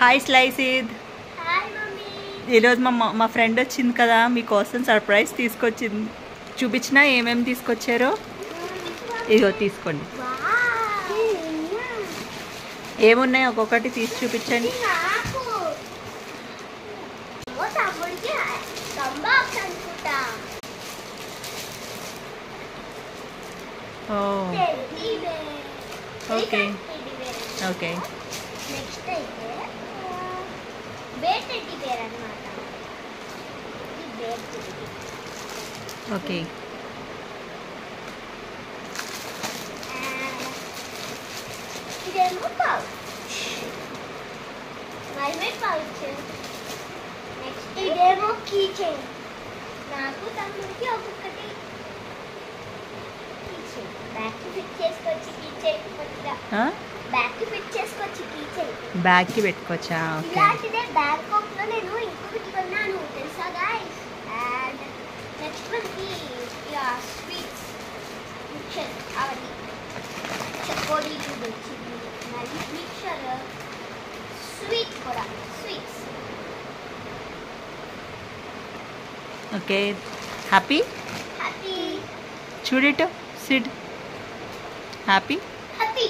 Hi స్లైసిద్. ఈరోజు మా friend వచ్చింది కదా, మీకోసం సర్ప్రైజ్ తీసుకొచ్చింది. చూపించినా ఏమేమి తీసుకొచ్చారో. ఇదిగో తీసుకోండి. ఏమున్నాయి ఒక్కొక్కటి తీసి చూపించండి. Okay okay. నెక్స్ట్ అయితే బేర్ టెడ్డీ బేర్ అన్నమాట. ఇది బేర్ టెడ్డీ. ఓకే. ఇదేమో పౌచ్, మైమేడ్ పౌచ్. నెక్స్ట్ ఇదేమో కీ చైన్. నాకు తమ్ముడికి ఒక్కొక్కటి కీ చైన్. బ్యాగ్ కి ఫిట్ చేసుకోవచ్చు కీ చైన్. బ్యాగ్ కి ఫిట్ చేసుకోవచ్చు కీ చైన్. బ్యాగ్ కి పెట్టుకోవచ్చా? ఓకే. ఇలాంటిదే బ్యాంకాక్ లో నేను ఇంకొకటి కొన్నాను తెలుసా గైస్. అండ్ నెక్స్ట్ మనకి స్వీట్స్ మిక్చర్ అవన్నీ చకోడీ వచ్చింది. మరి మిక్చర్ స్వీట్ కూడా స్వీట్స్. ఓకే. Happy happy. చూడిట్ సిడ్. హ్యాపీ. హ్యాపీ.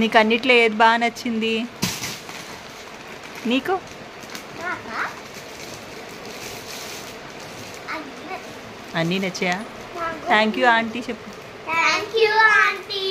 నీకు అన్నిట్లో ఏది బాగా నచ్చింది? నీకు అన్నీ నచ్చాయా? థ్యాంక్ యూ ఆంటీ చెప్పు. Thank you aunty.